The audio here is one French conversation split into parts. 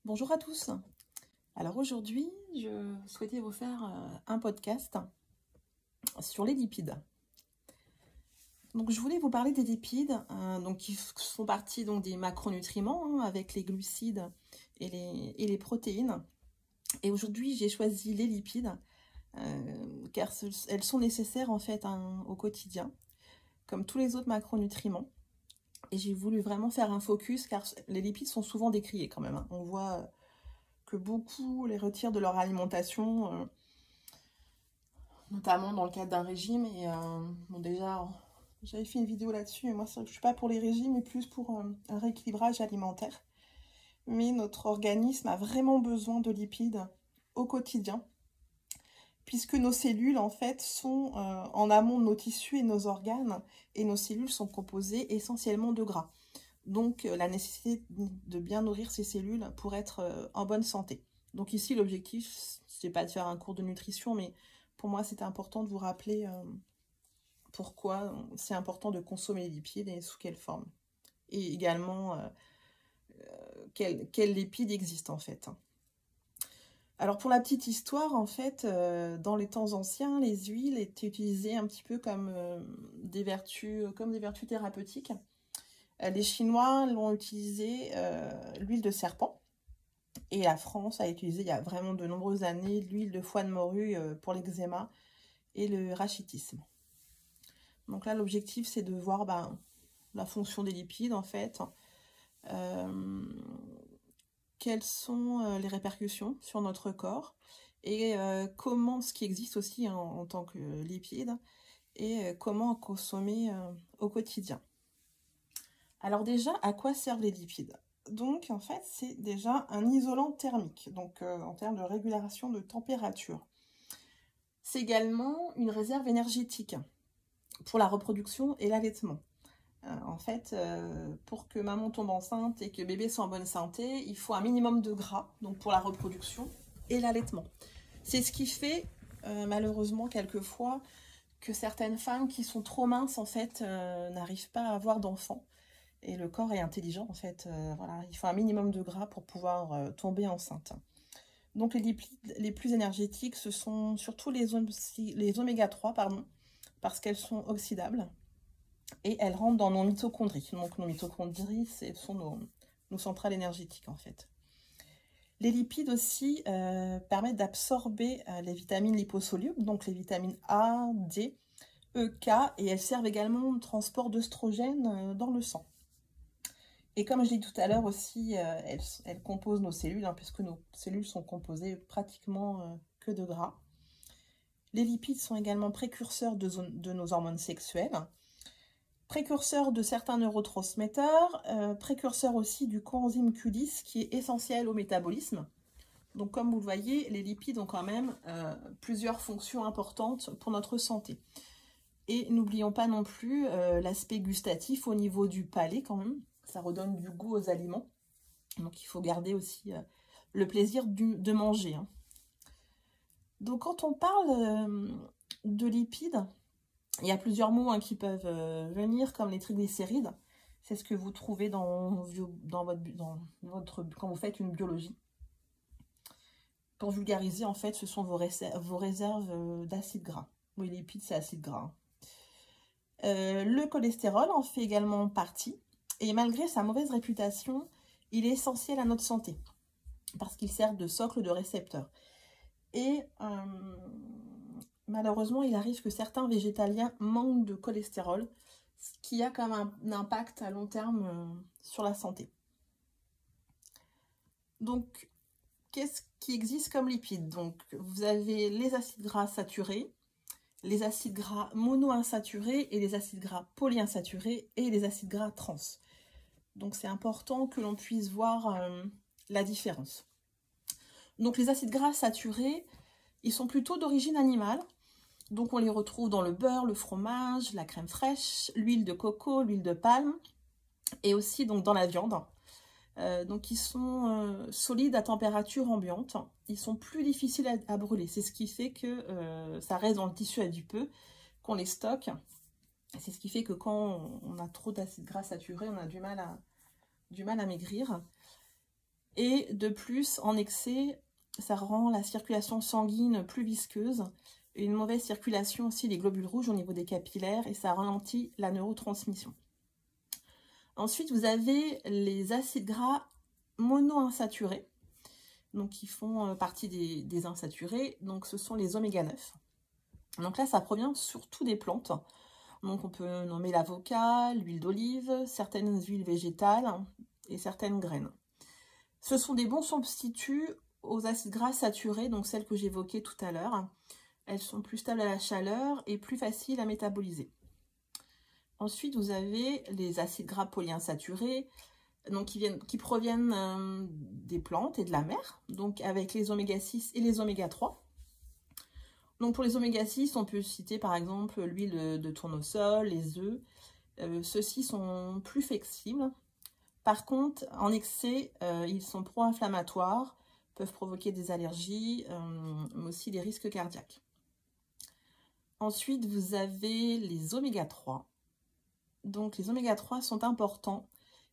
Bonjour à tous. Alors aujourd'hui, je souhaitais vous faire un podcast sur les lipides. Donc je voulais vous parler des lipides, qui font partie des macronutriments avec les glucides et les protéines. Et aujourd'hui, j'ai choisi les lipides car elles sont nécessaires en fait au quotidien, comme tous les autres macronutriments. Et j'ai voulu vraiment faire un focus car les lipides sont souvent décriés quand même. On voit que beaucoup les retirent de leur alimentation, notamment dans le cadre d'un régime. Et bon, déjà, j'avais fait une vidéo là-dessus, et moi, je ne suis pas pour les régimes, mais plus pour un rééquilibrage alimentaire. Mais notre organisme a vraiment besoin de lipides au quotidien, puisque nos cellules, en fait, sont en amont de nos tissus et nos organes, et nos cellules sont composées essentiellement de gras. Donc, la nécessité de bien nourrir ces cellules pour être en bonne santé. Donc ici, l'objectif, c'est pas de faire un cours de nutrition, mais pour moi, c'était important de vous rappeler pourquoi c'est important de consommer les lipides et sous quelle forme. Et également, quels lipides existent en fait. Alors pour la petite histoire, en fait, dans les temps anciens, les huiles étaient utilisées un petit peu comme des vertus thérapeutiques. Les Chinois l'ont utilisé, l'huile de serpent. Et la France a utilisé il y a vraiment de nombreuses années l'huile de foie de morue pour l'eczéma et le rachitisme. Donc là, l'objectif, c'est de voir la fonction des lipides, en fait. Quelles sont les répercussions sur notre corps et comment ce qui existe aussi en tant que lipides et comment consommer au quotidien. Alors déjà, à quoi servent les lipides? Donc en fait, c'est déjà un isolant thermique, donc en termes de régulation de température. C'est également une réserve énergétique pour la reproduction et l'allaitement. En fait, pour que maman tombe enceinte et que bébé soit en bonne santé, il faut un minimum de gras, donc pour la reproduction et l'allaitement. C'est ce qui fait, malheureusement, quelquefois, que certaines femmes qui sont trop minces, en fait, n'arrivent pas à avoir d'enfants. Et le corps est intelligent, en fait. Voilà, il faut un minimum de gras pour pouvoir tomber enceinte. Donc, les lipides les plus énergétiques, ce sont surtout les oméga 3, parce qu'elles sont oxydables. Et elles rentrent dans nos mitochondries. Donc, nos mitochondries, ce sont nos centrales énergétiques, en fait. Les lipides aussi permettent d'absorber les vitamines liposolubles, donc les vitamines A, D, E, K, et elles servent également au transport d'œstrogènes dans le sang. Et comme je l'ai dit tout à l'heure aussi, elles composent nos cellules, puisque nos cellules sont composées pratiquement que de gras. Les lipides sont également précurseurs de nos hormones sexuelles, précurseurs de certains neurotransmetteurs, précurseurs aussi du coenzyme Q10 qui est essentiel au métabolisme. Donc comme vous le voyez, les lipides ont quand même plusieurs fonctions importantes pour notre santé. Et n'oublions pas non plus l'aspect gustatif au niveau du palais quand même. Ça redonne du goût aux aliments. Donc il faut garder aussi le plaisir de manger. Donc quand on parle de lipides, il y a plusieurs mots qui peuvent venir, comme les triglycérides. C'est ce que vous trouvez quand vous faites une biologie. Pour vulgariser, en fait, ce sont vos réserves d'acides gras. Oui, les lipides, c'est acide gras. Le cholestérol en fait également partie. Et malgré sa mauvaise réputation, il est essentiel à notre santé. Parce qu'il sert de socle de récepteur. Et malheureusement, il arrive que certains végétaliens manquent de cholestérol, ce qui a quand même un impact à long terme sur la santé. Donc, qu'est-ce qui existe comme lipides? Donc, vous avez les acides gras saturés, les acides gras monoinsaturés et les acides gras polyinsaturés et les acides gras trans. Donc, c'est important que l'on puisse voir la différence. Donc, les acides gras saturés, ils sont plutôt d'origine animale. Donc, on les retrouve dans le beurre, le fromage, la crème fraîche, l'huile de coco, l'huile de palme et aussi donc, dans la viande. Donc, ils sont solides à température ambiante. Ils sont plus difficiles à brûler. C'est ce qui fait que ça reste dans le tissu adipeux, qu'on les stocke. C'est ce qui fait que quand on a trop d'acides gras saturés, on a du mal à maigrir. Et de plus, en excès, ça rend la circulation sanguine plus visqueuse. Et une mauvaise circulation aussi des globules rouges au niveau des capillaires et ça ralentit la neurotransmission. Ensuite, vous avez les acides gras monoinsaturés, donc qui font partie des insaturés. Donc, ce sont les oméga 9. Donc là, ça provient surtout des plantes. Donc, on peut nommer l'avocat, l'huile d'olive, certaines huiles végétales et certaines graines. Ce sont des bons substituts aux acides gras saturés, donc celles que j'évoquais tout à l'heure. Elles sont plus stables à la chaleur et plus faciles à métaboliser. Ensuite, vous avez les acides gras polyinsaturés, donc qui proviennent des plantes et de la mer, donc avec les oméga 6 et les oméga 3. Donc pour les oméga 6, on peut citer par exemple l'huile de tournesol, les œufs. Ceux-ci sont plus flexibles. Par contre, en excès, ils sont pro-inflammatoires, peuvent provoquer des allergies, mais aussi des risques cardiaques. Ensuite, vous avez les oméga 3. Donc, les oméga 3 sont importants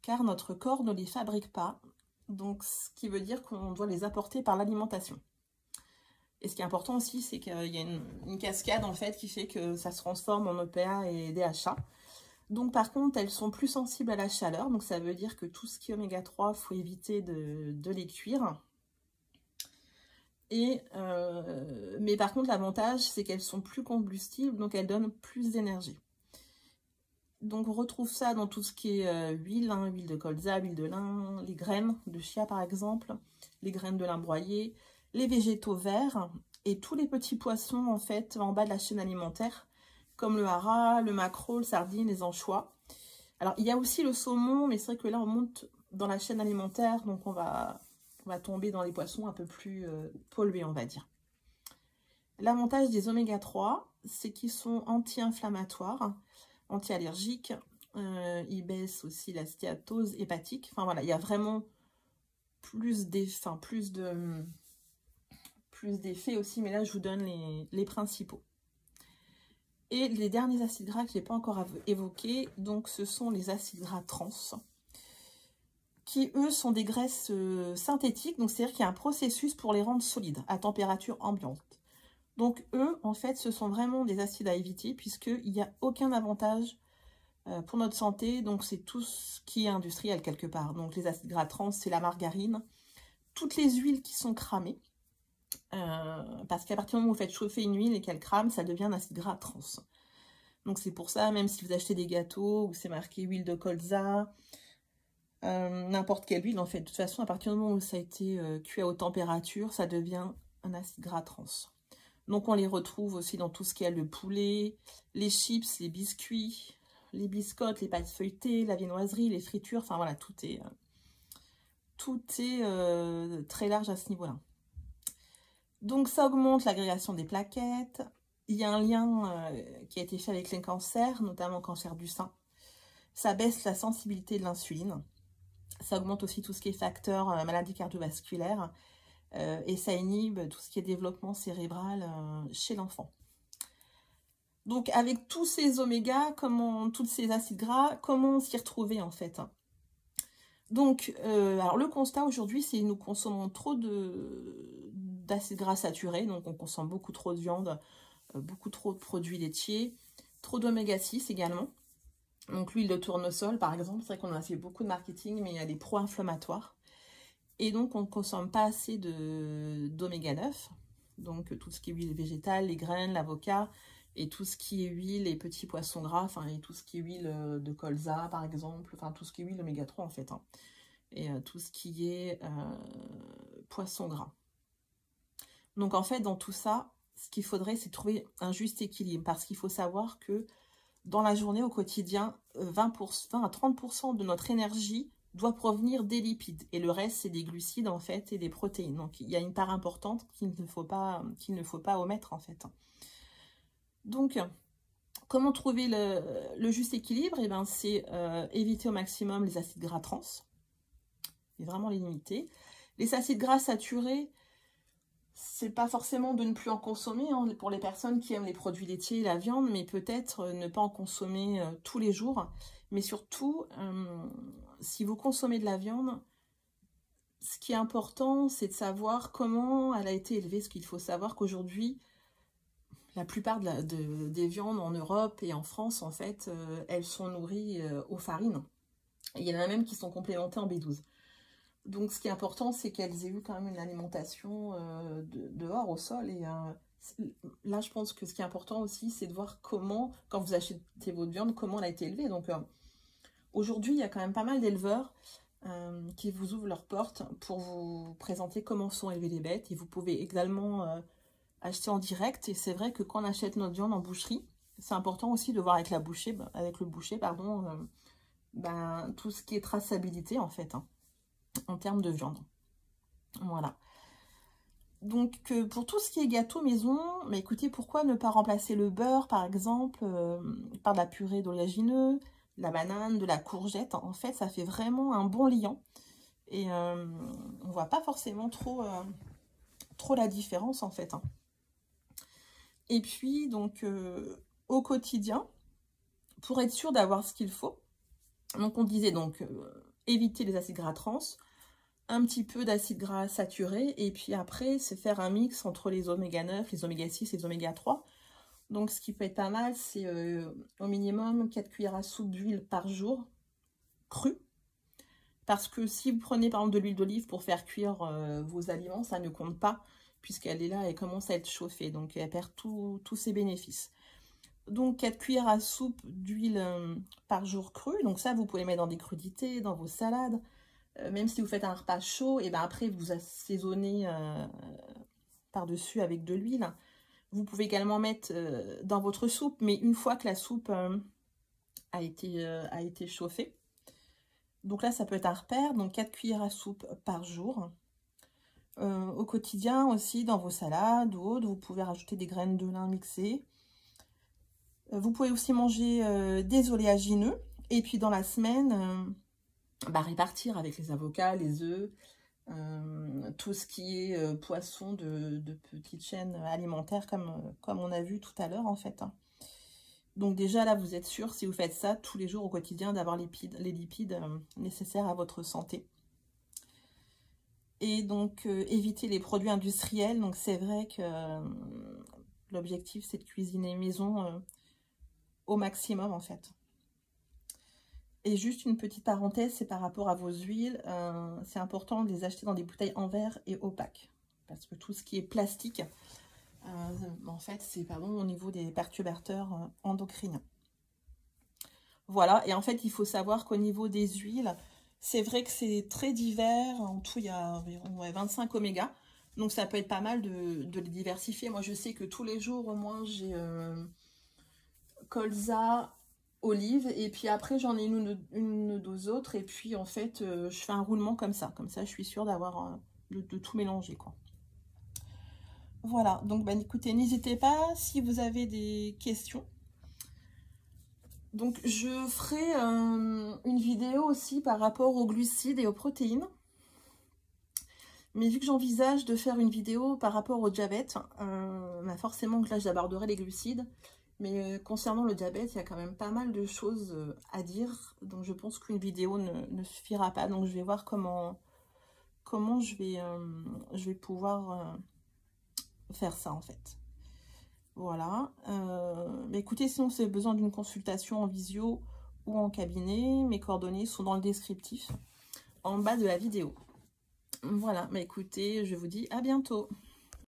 car notre corps ne les fabrique pas. Donc, ce qui veut dire qu'on doit les apporter par l'alimentation. Et ce qui est important aussi, c'est qu'il y a une cascade en fait qui fait que ça se transforme en EPA et DHA. Donc, par contre, elles sont plus sensibles à la chaleur. Donc, ça veut dire que tout ce qui est oméga 3, il faut éviter de les cuire. Mais par contre, l'avantage, c'est qu'elles sont plus combustibles, donc elles donnent plus d'énergie. Donc, on retrouve ça dans tout ce qui est huile, hein, huile de colza, huile de lin, les graines de chia, par exemple, les graines de lin broyées, les végétaux verts et tous les petits poissons, en fait, en bas de la chaîne alimentaire, comme le hara, le maquereau, le sardine, les anchois. Alors, il y a aussi le saumon, mais c'est vrai que là, on monte dans la chaîne alimentaire, donc on va tomber dans les poissons un peu plus pollués, on va dire. L'avantage des oméga 3, c'est qu'ils sont anti-inflammatoires, anti-allergiques. Ils baissent aussi la stéatose hépatique. Enfin, voilà, il y a vraiment plus d'effets aussi, mais là, je vous donne les principaux. Et les derniers acides gras que je n'ai pas encore évoqués, donc ce sont les acides gras trans, qui eux sont des graisses synthétiques, donc c'est-à-dire qu'il y a un processus pour les rendre solides à température ambiante. Donc eux, en fait, ce sont vraiment des acides à éviter puisqu'il n'y a aucun avantage pour notre santé, donc c'est tout ce qui est industriel quelque part. Donc les acides gras trans, c'est la margarine, toutes les huiles qui sont cramées, parce qu'à partir du moment où vous faites chauffer une huile et qu'elle crame, ça devient un acide gras trans. Donc c'est pour ça, même si vous achetez des gâteaux où c'est marqué huile de colza, n'importe quelle huile, en fait, de toute façon, à partir du moment où ça a été cuit à haute température, ça devient un acide gras trans. Donc on les retrouve aussi dans tout ce qui est le poulet, les chips, les biscuits, les biscottes, les pâtes feuilletées, la viennoiserie, les fritures, enfin voilà, tout est très large à ce niveau-là. Donc ça augmente l'agrégation des plaquettes. Il y a un lien qui a été fait avec les cancers, notamment le cancer du sein. Ça baisse la sensibilité de l'insuline. Ça augmente aussi tout ce qui est facteur maladie cardiovasculaire. Et ça inhibe tout ce qui est développement cérébral chez l'enfant. Donc avec tous ces oméga, tous ces acides gras, comment s'y retrouver en fait? Donc, alors le constat aujourd'hui, c'est que nous consommons trop d'acides gras saturés, donc on consomme beaucoup trop de viande, beaucoup trop de produits laitiers, trop d'oméga 6 également. Donc l'huile de tournesol par exemple, c'est vrai qu'on a fait beaucoup de marketing, mais il y a des pro-inflammatoires. Et donc, on ne consomme pas assez d'oméga 9, donc tout ce qui est huile végétale, les graines, l'avocat, et tout ce qui est huile et petits poissons gras, enfin, et tout ce qui est huile de colza, par exemple, enfin, tout ce qui est huile oméga 3, en fait, hein, et tout ce qui est poisson gras. Donc, en fait, dans tout ça, ce qu'il faudrait, c'est trouver un juste équilibre, parce qu'il faut savoir que dans la journée, au quotidien, 20 à 30% de notre énergie doit provenir des lipides. Et le reste, c'est des glucides, en fait, et des protéines. Donc, il y a une part importante qu'il ne faut pas omettre, en fait. Donc, comment trouver le juste équilibre? Eh bien, c'est éviter au maximum les acides gras trans. Et vraiment les limiter. Les acides gras saturés, c'est pas forcément de ne plus en consommer hein, pour les personnes qui aiment les produits laitiers et la viande, mais peut-être ne pas en consommer tous les jours. Mais surtout, si vous consommez de la viande, ce qui est important, c'est de savoir comment elle a été élevée. Parce qu'il faut savoir qu'aujourd'hui, la plupart des viandes en Europe et en France, en fait, elles sont nourries aux farines. Et il y en a même qui sont complémentées en B12. Donc, ce qui est important, c'est qu'elles aient eu quand même une alimentation dehors, au sol. Et là, je pense que ce qui est important aussi, c'est de voir comment, quand vous achetez votre viande, comment elle a été élevée. Donc, aujourd'hui, il y a quand même pas mal d'éleveurs qui vous ouvrent leurs portes pour vous présenter comment sont élevées les bêtes. Et vous pouvez également acheter en direct. Et c'est vrai que quand on achète notre viande en boucherie, c'est important aussi de voir avec le boucher, pardon, tout ce qui est traçabilité, en fait, hein, en termes de viande. Voilà. Donc, pour tout ce qui est gâteau maison, mais écoutez, pourquoi ne pas remplacer le beurre, par exemple, par de la purée d'oléagineux, de la banane, de la courgette. En fait, ça fait vraiment un bon liant. Et on ne voit pas forcément trop la différence, en fait, hein. Et puis, donc, au quotidien, pour être sûr d'avoir ce qu'il faut, donc on disait donc éviter les acides gras trans, un petit peu d'acides gras saturés, et puis après, c'est faire un mix entre les oméga 9, les oméga 6 et les oméga 3. Donc, ce qui peut être pas mal, c'est au minimum 4 cuillères à soupe d'huile par jour, crue. Parce que si vous prenez par exemple de l'huile d'olive pour faire cuire vos aliments, ça ne compte pas, puisqu'elle est là, elle commence à être chauffée, donc elle perd tous ses bénéfices. Donc 4 cuillères à soupe d'huile par jour crue, donc ça vous pouvez mettre dans des crudités, dans vos salades, même si vous faites un repas chaud, et ben après vous assaisonnez par-dessus avec de l'huile. Vous pouvez également mettre dans votre soupe, mais une fois que la soupe a été chauffée. Donc là, ça peut être un repère, donc 4 cuillères à soupe par jour. Au quotidien aussi, dans vos salades ou autres, vous pouvez rajouter des graines de lin mixées. Vous pouvez aussi manger des oléagineux. Et puis dans la semaine, répartir avec les avocats, les œufs, tout ce qui est poisson de petites chaînes alimentaires comme on a vu tout à l'heure en fait, hein. Donc déjà là vous êtes sûr, si vous faites ça tous les jours au quotidien, d'avoir les lipides nécessaires à votre santé. Et donc éviter les produits industriels. Donc c'est vrai que l'objectif c'est de cuisiner maison au maximum en fait. Et juste une petite parenthèse, c'est par rapport à vos huiles, c'est important de les acheter dans des bouteilles en verre et opaques. Parce que tout ce qui est plastique, en fait, c'est au niveau des perturbateurs endocriniens. Voilà, et en fait, il faut savoir qu'au niveau des huiles, c'est vrai que c'est très divers. En tout, il y a environ 25 oméga. Donc, ça peut être pas mal de les diversifier. Moi, je sais que tous les jours, au moins, j'ai colza, olive, et puis après j'en ai une ou deux autres, et puis en fait je fais un roulement comme ça je suis sûre d'avoir de tout mélanger quoi. Voilà, donc écoutez, n'hésitez pas si vous avez des questions. Donc je ferai une vidéo aussi par rapport aux glucides et aux protéines, mais vu que j'envisage de faire une vidéo par rapport au diabète, forcément que là j'aborderai les glucides. Mais concernant le diabète, il y a quand même pas mal de choses à dire. Donc je pense qu'une vidéo ne suffira pas. Donc je vais voir comment je vais pouvoir faire ça en fait. Voilà. Mais écoutez, sinon si vous avez besoin d'une consultation en visio ou en cabinet, mes coordonnées sont dans le descriptif en bas de la vidéo. Voilà. Mais écoutez, je vous dis à bientôt.